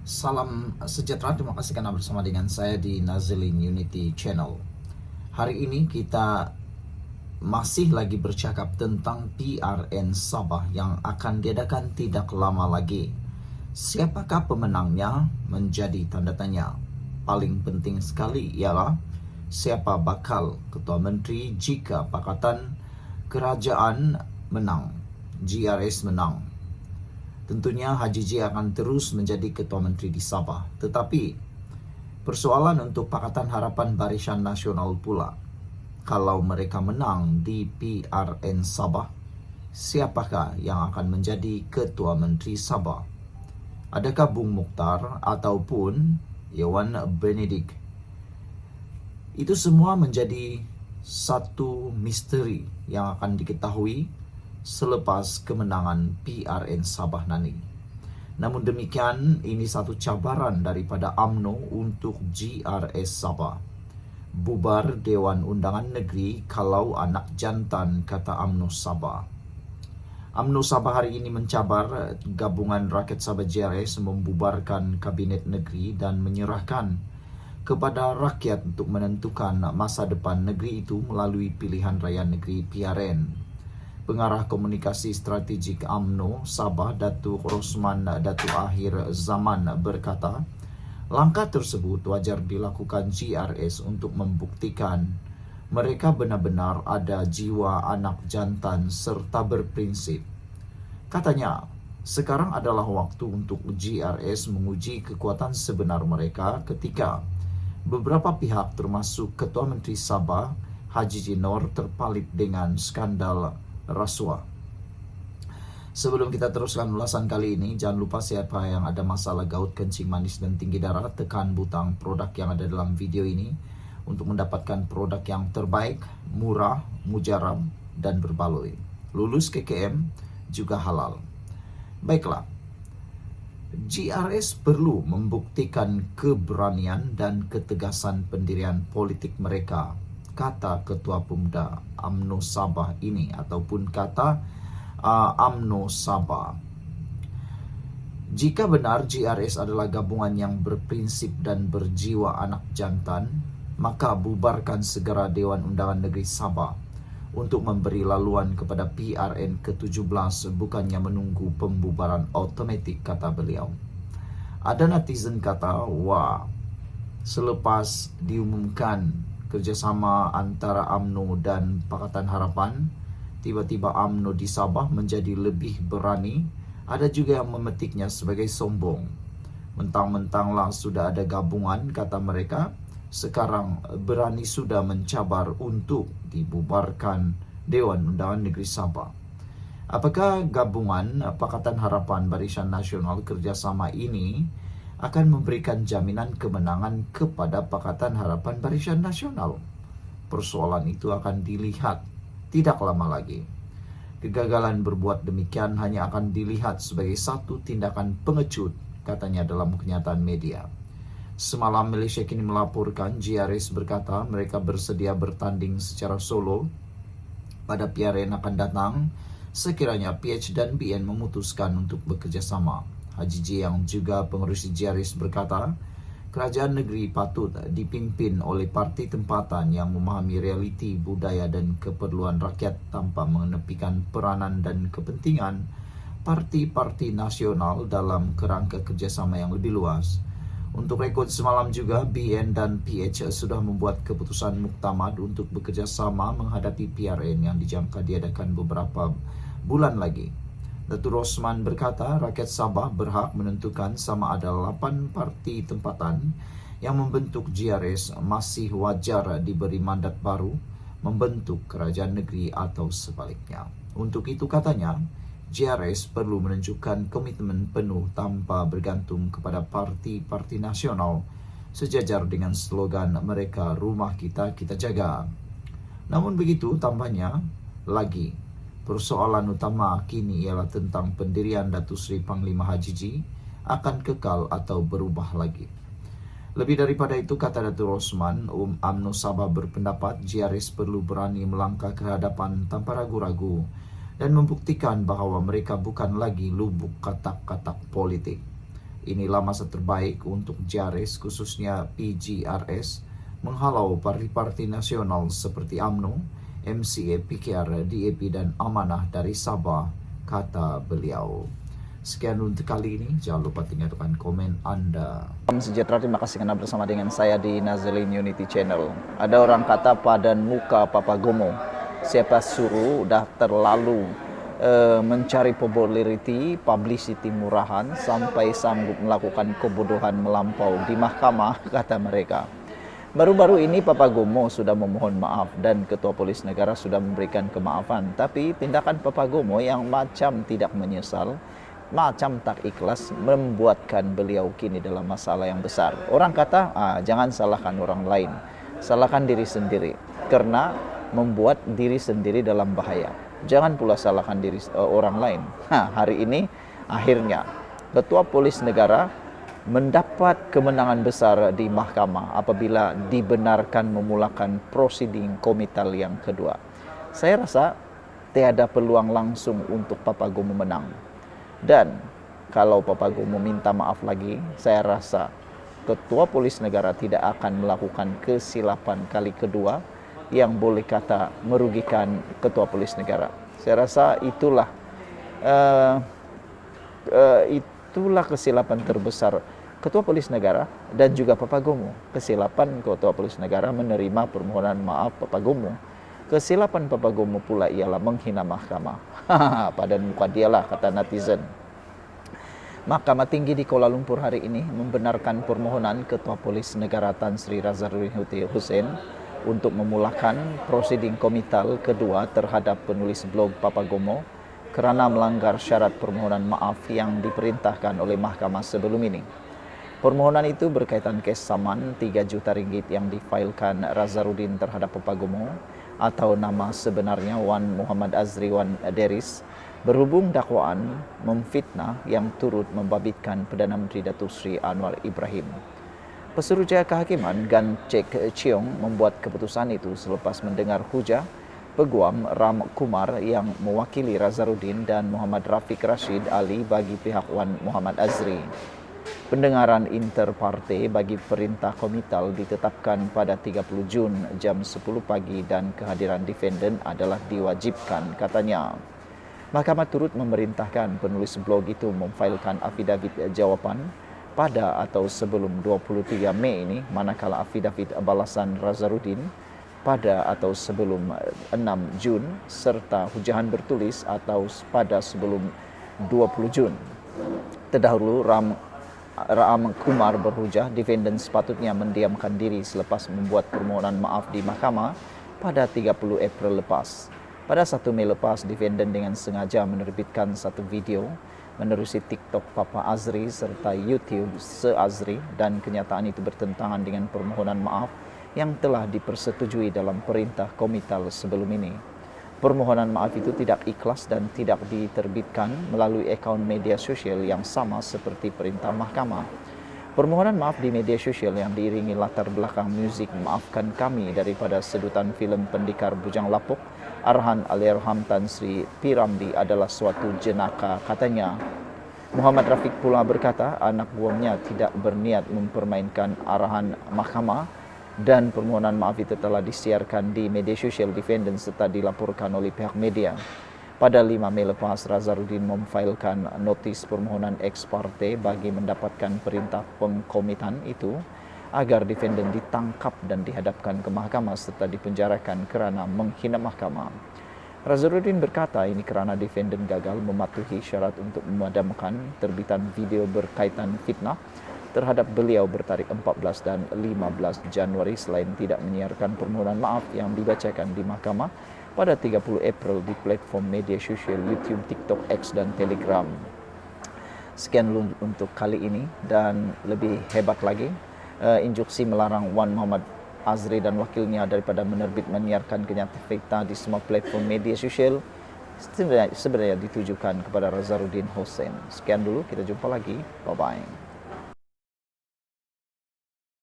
Salam sejahtera, terima kasih karena bersama dengan saya di Nazilin Unity Channel. Hari ini kita masih lagi bercakap tentang PRN Sabah yang akan diadakan tidak lama lagi. Siapakah pemenangnya menjadi tanda tanya. Paling penting sekali ialah siapa bakal Ketua Menteri jika Pakatan Kerajaan menang, GRS menang. Tentunya Haji J akan terus menjadi Ketua Menteri di Sabah. Tetapi persoalan untuk Pakatan Harapan Barisan Nasional pula. Kalau mereka menang di PRN Sabah, siapakah yang akan menjadi Ketua Menteri Sabah? Adakah Bung Mukhtar ataupun Iwan Benedik? Itu semua menjadi satu misteri yang akan diketahui selepas kemenangan PRN Sabah nanti. Namun demikian, ini satu cabaran daripada UMNO untuk GRS Sabah. Bubar Dewan Undangan Negeri kalau anak jantan, kata UMNO Sabah. UMNO Sabah hari ini mencabar gabungan rakyat Sabah GRS membubarkan Kabinet Negeri dan menyerahkan kepada rakyat untuk menentukan masa depan negeri itu melalui pilihan raya negeri PRN. Pengarah Komunikasi Strategik UMNO Sabah, Datuk Rosman Datuk Akhir Zaman berkata, langkah tersebut wajar dilakukan GRS untuk membuktikan mereka benar-benar ada jiwa anak jantan serta berprinsip. Katanya, sekarang adalah waktu untuk GRS menguji kekuatan sebenar mereka ketika beberapa pihak termasuk Ketua Menteri Sabah, Haji J Noor terpalit dengan skandal rasuah. Sebelum kita teruskan ulasan kali ini, jangan lupa siapa yang ada masalah gout, kencing manis, dan tinggi darah, tekan butang produk yang ada dalam video ini untuk mendapatkan produk yang terbaik, murah, mujarab, dan berbaloi. Lulus KKM, juga halal. Baiklah, GRS perlu membuktikan keberanian dan ketegasan pendirian politik mereka, kata Ketua Pemuda UMNO Sabah ini, ataupun kata UMNO Sabah. Jika benar GRS adalah gabungan yang berprinsip dan berjiwa anak jantan, maka bubarkan segera Dewan Undangan Negeri Sabah untuk memberi laluan kepada PRN ke-17, bukannya menunggu pembubaran otomatik, kata beliau. Ada netizen kata, wah, selepas diumumkan kerjasama antara UMNO dan Pakatan Harapan, tiba-tiba UMNO di Sabah menjadi lebih berani. Ada juga yang memetiknya sebagai sombong. Mentang-mentanglah sudah ada gabungan, kata mereka, sekarang berani sudah mencabar untuk dibubarkan Dewan Undangan Negeri Sabah. Apakah gabungan Pakatan Harapan Barisan Nasional kerjasama ini akan memberikan jaminan kemenangan kepada Pakatan Harapan Barisan Nasional? Persoalan itu akan dilihat tidak lama lagi. Kegagalan berbuat demikian hanya akan dilihat sebagai satu tindakan pengecut, katanya dalam kenyataan media. Semalam Malaysia kini melaporkan GRS berkata mereka bersedia bertanding secara solo pada PRN akan datang sekiranya PH dan BN memutuskan untuk bekerja sama. Haji J yang juga pengurus GRS berkata, kerajaan negeri patut dipimpin oleh parti tempatan yang memahami realiti budaya dan keperluan rakyat tanpa menepikan peranan dan kepentingan parti-parti nasional dalam kerangka kerjasama yang lebih luas. Untuk rekod semalam juga, BN dan PH sudah membuat keputusan muktamad untuk bekerja sama menghadapi PRN yang dijangka diadakan beberapa bulan lagi. Datuk Rosman berkata, rakyat Sabah berhak menentukan sama ada 8 parti tempatan yang membentuk GRS masih wajar diberi mandat baru membentuk kerajaan negeri atau sebaliknya. Untuk itu katanya, GRS perlu menunjukkan komitmen penuh tanpa bergantung kepada parti-parti nasional sejajar dengan slogan mereka, rumah kita, kita jaga. Namun begitu tambahnya lagi, persoalan utama kini ialah tentang pendirian Datuk Seri Panglima Haji J akan kekal atau berubah lagi. Lebih daripada itu, kata Datuk Rosman, UMNO Sabah berpendapat GRS perlu berani melangkah ke hadapan tanpa ragu-ragu dan membuktikan bahawa mereka bukan lagi lubuk katak-katak politik. Inilah masa terbaik untuk JARES, khususnya PGRS, menghalau parti-parti nasional seperti UMNO, MCA, PKR, DAP, dan Amanah dari Sabah, kata beliau. Sekian untuk kali ini, jangan lupa tinggalkan komen Anda. Salam sejahtera, terima kasih karena bersama dengan saya di Nazalin Unity Channel. Ada orang kata padan muka Papa Gomo, siapa suruh dah terlalu mencari popularity, publicity murahan sampai sanggup melakukan kebodohan melampau di mahkamah, kata mereka. Baru-baru ini Papa Gomo sudah memohon maaf dan Ketua Polis Negara sudah memberikan kemaafan. Tapi tindakan Papa Gomo yang macam tidak menyesal, macam tak ikhlas, membuatkan beliau kini dalam masalah yang besar. Orang kata, jangan salahkan orang lain, salahkan diri sendiri, karena membuat diri sendiri dalam bahaya. Jangan pula salahkan diri orang lain. Hari ini akhirnya Ketua Polis Negara mendapat kemenangan besar di mahkamah apabila dibenarkan memulakan prosiding komital yang kedua. Saya rasa tiada peluang langsung untuk Papa Gomo menang. Dan kalau Papa Gomo minta maaf lagi, saya rasa Ketua Polis Negara tidak akan melakukan kesilapan kali kedua yang boleh kata merugikan Ketua Polis Negara. Saya rasa itulah kesilapan terbesar Ketua Polis Negara dan juga Papa Gomo. Kesilapan Ketua Polis Negara menerima permohonan maaf Papa Gomo. Kesilapan Papa Gomo pula ialah menghina mahkamah. Padan muka dialah, kata netizen. Mahkamah Tinggi di Kuala Lumpur hari ini membenarkan permohonan Ketua Polis Negara Tan Sri Razaruddin Hussein untuk memulakan prosiding komital kedua terhadap penulis blog Papa Gomo kerana melanggar syarat permohonan maaf yang diperintahkan oleh mahkamah sebelum ini. Permohonan itu berkaitan kes saman 3 juta ringgit yang difailkan Razaruddin terhadap Papa Gomo atau nama sebenarnya Wan Muhammad Azri Wan Deris berhubung dakwaan memfitnah yang turut membabitkan Perdana Menteri Datuk Seri Anwar Ibrahim. Pesuruhjaya Kehakiman Gan Chek Chiong membuat keputusan itu selepas mendengar hujah peguam Ram Kumar yang mewakili Razaruddin dan Muhammad Rafiq Rashid Ali bagi pihak Wan Muhammad Azri. Pendengaran interparti bagi perintah komital ditetapkan pada 30 Jun jam 10 pagi dan kehadiran defendant adalah diwajibkan, katanya. Mahkamah turut memerintahkan penulis blog itu memfailkan afidavit jawapan pada atau sebelum 23 Mei ini, manakala afidavit balasan Razaruddin pada atau sebelum 6 Jun serta hujahan bertulis atau pada sebelum 20 Jun. Terdahulu Ram Kumar berhujah defendant sepatutnya mendiamkan diri selepas membuat permohonan maaf di mahkamah pada 30 April lepas. Pada 1 Mei lepas, defendant dengan sengaja menerbitkan satu video menerusi TikTok Papa Azri serta YouTube Se-Azri dan kenyataan itu bertentangan dengan permohonan maaf yang telah dipersetujui dalam perintah komital sebelum ini. Permohonan maaf itu tidak ikhlas dan tidak diterbitkan melalui akaun media sosial yang sama seperti perintah mahkamah. Permohonan maaf di media sosial yang diiringi latar belakang muzik Maafkan Kami daripada sedutan filem Pendekar Bujang Lapuk, arahan Allahyarham Tan Sri P. Ramlee adalah suatu jenaka, katanya. Muhammad Rafiq pula berkata anak buahnya tidak berniat mempermainkan arahan mahkamah dan permohonan maaf itu telah disiarkan di media sosial defendant serta dilaporkan oleh pihak media. Pada 5 Mei lepas, Razaruddin memfailkan notis permohonan ex parte bagi mendapatkan perintah pengkomitan itu agar defendant ditangkap dan dihadapkan ke mahkamah serta dipenjarakan kerana menghina mahkamah. Razaruddin berkata ini kerana defendant gagal mematuhi syarat untuk memadamkan terbitan video berkaitan fitnah terhadap beliau bertarikh 14 dan 15 Januari selain tidak menyiarkan permohonan maaf yang dibacakan di mahkamah pada 30 April di platform media sosial YouTube, TikTok, X dan Telegram. Sekian untuk kali ini dan lebih hebat lagi, instruksi melarang Wan Muhammad Azri dan wakilnya daripada menyiarkan kenyataan fakta di semua platform media sosial sebenarnya ditujukan kepada Razaruddin Hussein. Sekian dulu, kita jumpa lagi. Bye-bye.